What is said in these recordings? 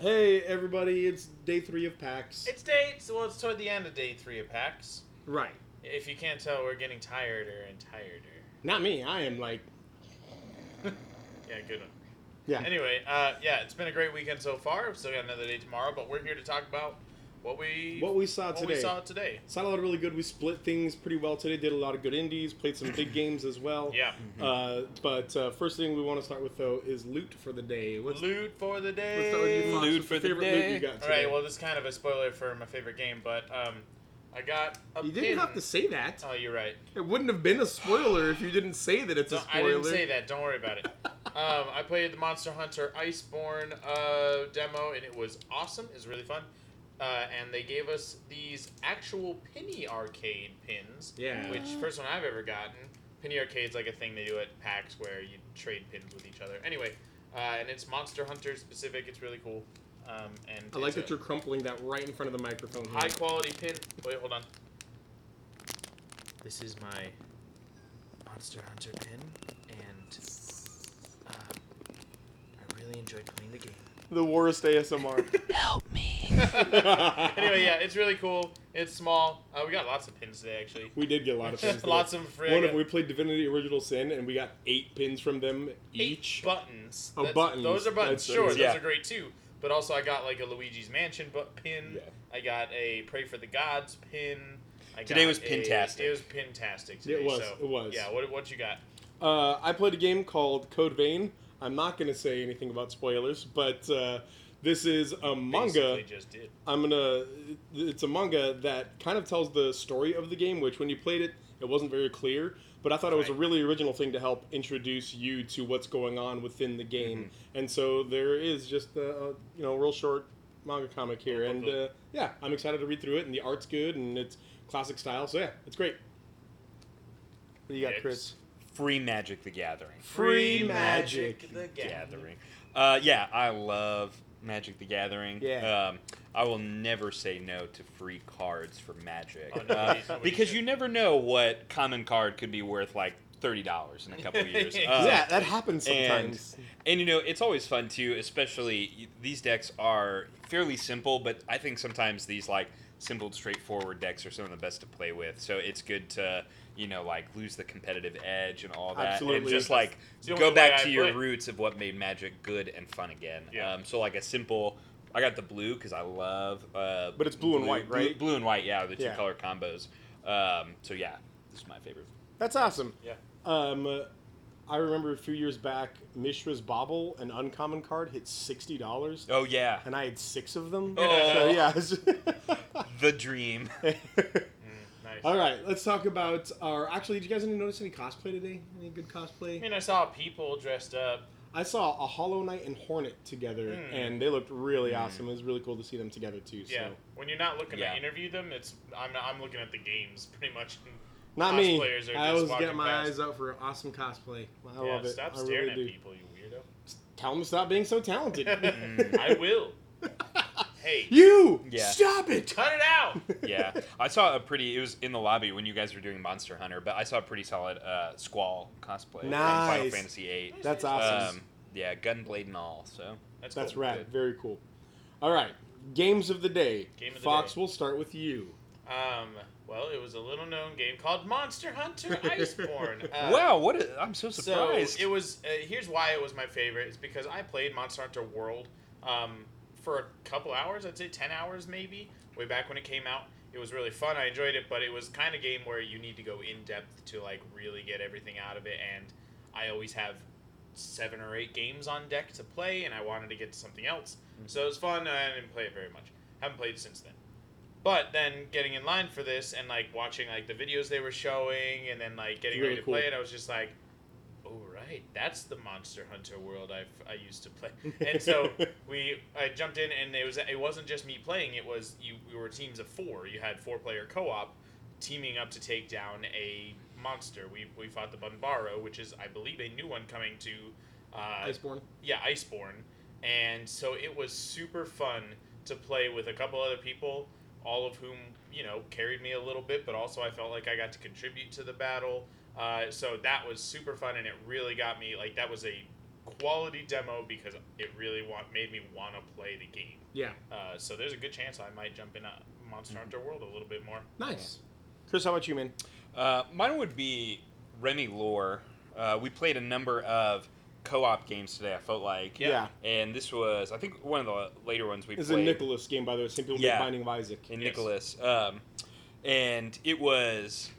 Hey everybody, it's day 3 of PAX. It's toward the end of day 3 of PAX. Right. If you can't tell, we're getting tireder and tireder. Not me, I am like... Yeah, good one. Yeah. Anyway, it's been a great weekend so far. We've still got another day tomorrow, but we're here to talk about what we saw today. Saw a lot of really good. We split things pretty well today. Did a lot of good indies. Played some big games as well. Yeah. But first thing we want to start with though is loot for the day. Loot for the day. Let's start with you, Fox. Loot for the favorite day. loot you got today? All right. Well, this is kind of a spoiler for my favorite game, but I got a You pin. didn't have to say that. Oh, you're right. It wouldn't have been a spoiler if you didn't say that it's a spoiler. I didn't say that. Don't worry about it. I played the Monster Hunter Iceborne demo, and it was awesome. It was really fun. And they gave us these actual Penny Arcade pins. Yeah. Which, first one I've ever gotten. Penny Arcade's like a thing they do at PAX where you trade pins with each other. Anyway, and it's Monster Hunter specific. It's really cool. And I like that you're crumpling that right in front of the microphone. High quality pin. Wait, hold on. This is my Monster Hunter pin, and I really enjoyed playing the game. The worst ASMR. Help me. Anyway, yeah, it's really cool. It's small. We got lots of pins today, actually. We did get a lot of pins. Lots of them free. We played Divinity Original Sin, and we got 8 pins from them each. 8 buttons. Oh, buttons. Those are buttons. Sure, those yeah. are great too. But also, I got like a Luigi's Mansion pin. Yeah. I got a Pray for the Gods pin. Today was pintastic. It was pintastic today. It was. So, It was. Yeah. What you got? I played a game called CodeVein. I'm not going to say anything about spoilers, but this is a manga. Basically just did. It's a manga that kind of tells the story of the game, which when you played it, it wasn't very clear. But I thought it was a really original thing to help introduce you to what's going on within the game. Mm-hmm. And so there is just a real short manga comic here, and I'm excited to read through it. And the art's good, and it's classic style. So yeah, it's great. What do you got, Chris? Free Magic the Gathering. Free Magic the Gathering. I love Magic the Gathering. Yeah. I will never say no to free cards for Magic. Oh, no, because you never know what common card could be worth like $30 in a couple of years. Yeah, that happens sometimes. And it's always fun too, especially these decks are fairly simple, but I think sometimes these like simple, straightforward decks are some of the best to play with. So it's good to, lose the competitive edge and all that. Absolutely. And just go back to your roots of what made Magic good and fun again. Yeah. So like a simple, I got the blue because I love... but it's blue and white, right? Blue and white, yeah, the two color combos. So yeah, this is my favorite. That's awesome. Yeah. I remember a few years back, Mishra's Bauble, an uncommon card, hit $60. Oh, yeah. And I had 6 of them. Oh. So, yeah. The dream. Nice. All right, let's talk about our... Actually, did you guys notice any cosplay today? Any good cosplay? I mean, I saw people dressed up. I saw a Hollow Knight and Hornet together, and they looked really awesome. It was really cool to see them together, too. Yeah. So. When you're not looking to interview them, I'm looking at the games, pretty much. Not me. Cosplayers are I just always get my past. eyes out for awesome cosplay. I love it. Stop I staring really at do. people, you weirdo. Tell them to stop being so talented. I will. Hey. You! Yeah. Stop it! Cut it out! Yeah. I saw it was in the lobby when you guys were doing Monster Hunter, but I saw a pretty solid Squall cosplay from Final Nice. Fantasy VIII. That's awesome. Gunblade and all, so. That's That's cool. rad. Good. Very cool. All right. Games of the day. Game of the Fox, day. we'll start with you. Well, it was a little-known game called Monster Hunter Iceborne. Wow, I'm so So surprised. it was. Here's why it was my favorite. It's because I played Monster Hunter World for a couple hours. I'd say 10 hours maybe. Way back when it came out, it was really fun. I enjoyed it, but it was kind of game where you need to go in depth to like really get everything out of it. And I always have 7 or 8 games on deck to play, and I wanted to get to something else. So it was fun. I didn't play it very much. Haven't played it since then. But then getting in line for this and like watching like the videos they were showing and then like getting ready to play it, I was just like, oh right, that's the Monster Hunter world I used to play. And so I jumped in, and it wasn't just me playing. It was we were teams of 4. You had 4-player co-op teaming up to take down a monster. We fought the Bunbaro, which is I believe a new one coming to Iceborne. Yeah, Iceborne. And so it was super fun to play with a couple other people, all of whom, carried me a little bit, but also I felt like I got to contribute to the battle. So that was super fun, and it really got me, that was a quality demo because it really made me want to play the game. Yeah. So there's a good chance I might jump in Monster Hunter World a little bit more. Nice. Chris, how about you, man? Mine would be RemiLore. We played a number of co-op games today, I felt like. Yeah. And this was, I think, one of the later ones we It's played. a Nicholas game, by the way. Same people did Binding of Isaac. And Nicholas. And it was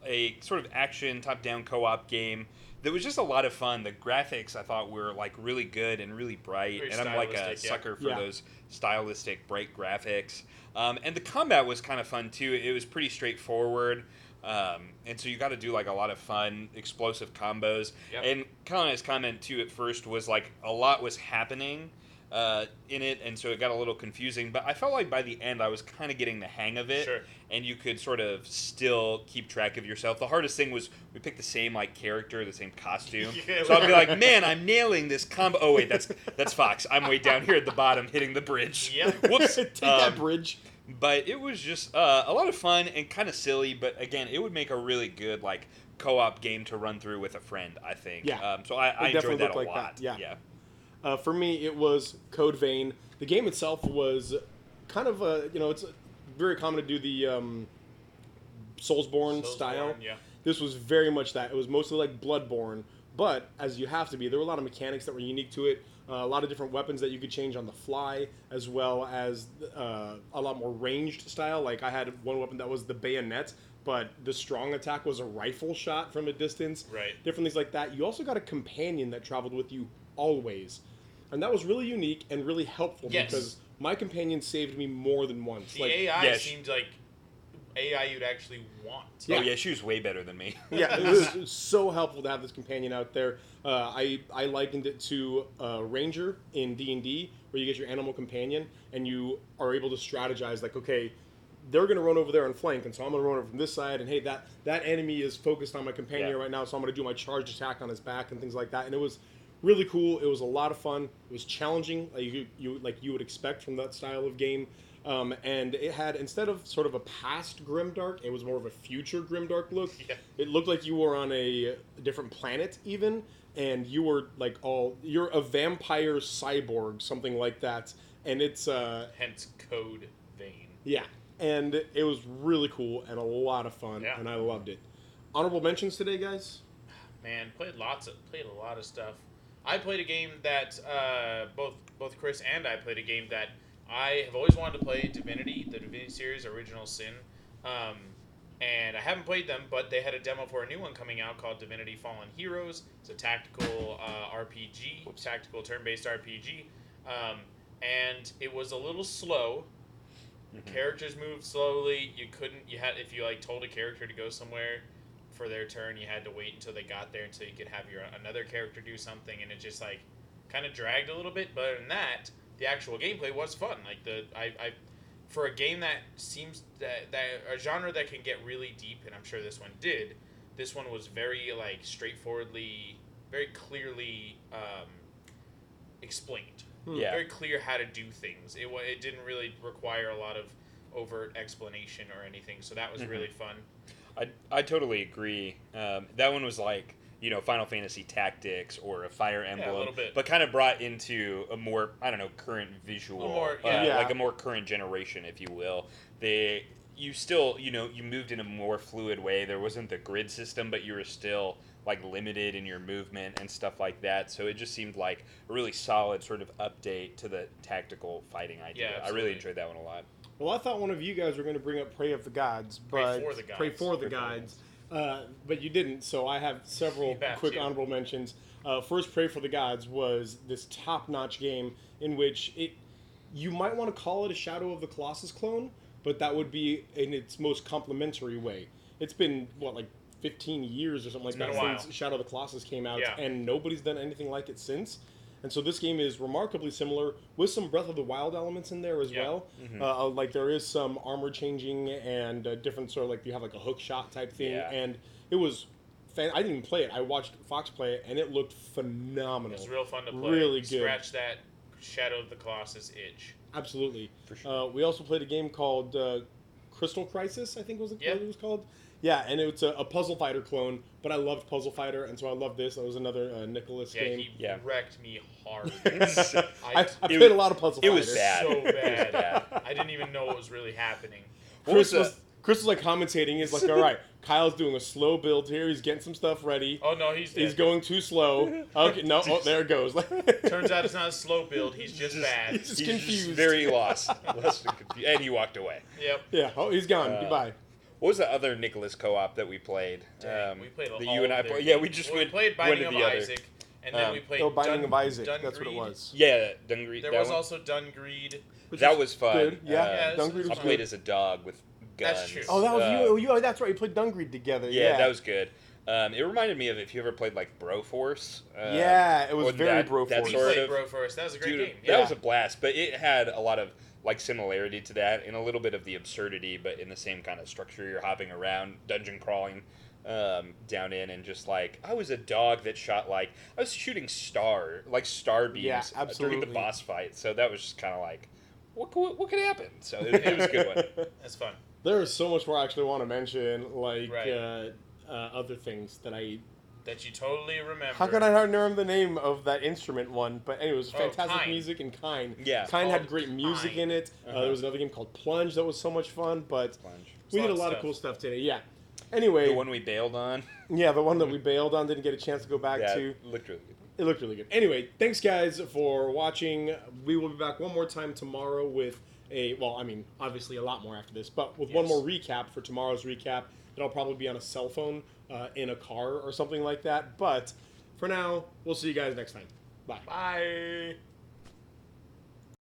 a sort of action, top-down co-op game that was just a lot of fun. The graphics, I thought, were, like, really good and really bright. Very and I'm like a stylistic, sucker for those stylistic, bright graphics. And the combat was kind of fun, too. It was pretty straightforward. And so you got to do like a lot of fun, explosive combos. Yep. And Colin's comment too at first was like a lot was happening in it, and so it got a little confusing. But I felt like by the end I was kind of getting the hang of it, Sure. and you could sort of still keep track of yourself. The hardest thing was we picked the same like character, the same costume. Yeah. So I'd be like, man, I'm nailing this combo. Oh wait, that's Fox. I'm way down here at the bottom hitting the bridge. Yep. Whoops. Take that bridge. But it was just a lot of fun and kind of silly. But again, it would make a really good like co-op game to run through with a friend, I think. Yeah. So I It definitely enjoyed that looked a like lot. that, yeah. For me, it was CodeVein. The game itself was kind of it's very common to do the Soulsborne style. Yeah. This was very much that. It was mostly like Bloodborne, but as you have to be, there were a lot of mechanics that were unique to it. A lot of different weapons that you could change on the fly, as well as a lot more ranged style. Like I had one weapon that was the bayonet, but the strong attack was a rifle shot from a distance. Right. Different things like that. You also got a companion that traveled with you always. And that was really unique and really helpful because my companion saved me more than once. The AI seemed like AI you'd actually want. Yeah. Oh yeah, she was way better than me. Yeah, it was so helpful to have this companion out there. I likened it to Ranger in D&D, where you get your animal companion, and you are able to strategize, like, okay, they're going to run over there and flank, and so I'm going to run over from this side, and hey, that enemy is focused on my companion right now, so I'm going to do my charged attack on his back and things like that. And it was really cool. It was a lot of fun. It was challenging, like you would expect from that style of game. And it had, instead of sort of a past Grimdark, it was more of a future Grimdark look. Yeah. It looked like you were on a different planet even, and you were like you're a vampire cyborg, something like that. And it's hence CodeVein. Yeah. And it was really cool and a lot of fun, and I loved it. Honorable mentions today, guys? Man, played a lot of stuff. I played a game that both Chris and I played a game that I have always wanted to play, Divinity, the Divinity series, Original Sin. And I haven't played them, but they had a demo for a new one coming out called Divinity Fallen Heroes. It's a tactical RPG, tactical turn-based RPG. And it was a little slow. The characters moved slowly. If you like told a character to go somewhere for their turn, you had to wait until they got there until you could have another character do something, and it just like kind of dragged a little bit. But other than that, the actual gameplay was fun. Like for a game that seems that a genre that can get really deep, and I'm sure this one did. This one was very like straightforwardly, very clearly explained. Yeah. Very clear how to do things. It didn't really require a lot of overt explanation or anything, so that was really fun. I totally agree. That one was like, Final Fantasy Tactics or a Fire Emblem, a little bit. but kind of brought into a more, current visual, like a more current generation, if you will. You still, you moved in a more fluid way. There wasn't the grid system, but you were still like limited in your movement and stuff like that. So it just seemed like a really solid sort of update to the tactical fighting idea. Yeah, I really enjoyed that one a lot. Well, I thought one of you guys were going to bring up Prey of the Gods, but Pray for the Gods. But you didn't, so I have several quick honorable mentions. First, Pray for the Gods was this top-notch game in which you might want to call it a Shadow of the Colossus clone, but that would be in its most complimentary way. It's been, 15 years or something like that since Shadow of the Colossus came out, and nobody's done anything like it since. And so this game is remarkably similar, with some Breath of the Wild elements in there as well. Like there is some armor changing and different sort of like you have like a hook shot type thing. And it was, I didn't even play it. I watched Fox play it, and it looked phenomenal. It was real fun to play. Really good. Scratch that Shadow of the Colossus itch. Absolutely. For sure. We also played a game called Crystal Crisis, I think was what it was called. Yeah, and it's a Puzzle Fighter clone, but I loved Puzzle Fighter, and so I love this. That was another Nicholas game. He wrecked me hard. I played a lot of Puzzle Fighter. It was bad. So bad. I didn't even know what was really happening. Chris was like commentating. He's like, all right, Kyle's doing a slow build here. He's getting some stuff ready. Oh, no, he's going too slow. Okay, no, there it goes. Turns out it's not a slow build. He's just bad. He's just confused. Just very lost. And he walked away. Yep. Yeah, he's gone. Goodbye. What was the other Nicholas co-op that we played? We played that you and I played. Yeah, we played Binding of Isaac, and then we played Binding of Isaac. That's what it was. Yeah, Dungreed. There was also Dungreed. That was fun. Good. Yeah, Dungreed was I played as a dog with guns. That's true. Oh, that was you. That's right. You played Dungreed together. Yeah, that was good. It reminded me of if you ever played like Broforce. It was very Broforce. We played Broforce. That was a great game. That was a blast, but it had a lot of like similarity to that and a little bit of the absurdity, but in the same kind of structure. You're hopping around, dungeon crawling down in, and just like I was a dog that shot I was shooting star beams during the boss fight. So that was just kind of like what could happen? So it was a good one. That's fun. There is so much more I actually want to mention, other things that you totally remember. How could I not remember the name of that instrument one? But anyway, it was fantastic music, and Kine. Yeah. Kine had great music in it. There was another game called Plunge that was so much fun, but we did a lot of cool stuff today. Yeah. Anyway. The one we bailed on. Yeah, the one that we bailed on, didn't get a chance to go back to. It looked really good. It looked really good. Anyway, thanks guys for watching. We will be back one more time tomorrow with obviously a lot more after this, but with one more recap for tomorrow's recap. That'll probably be on a cell phone, in a car or something like that. But for now, we'll see you guys next time. Bye. Bye.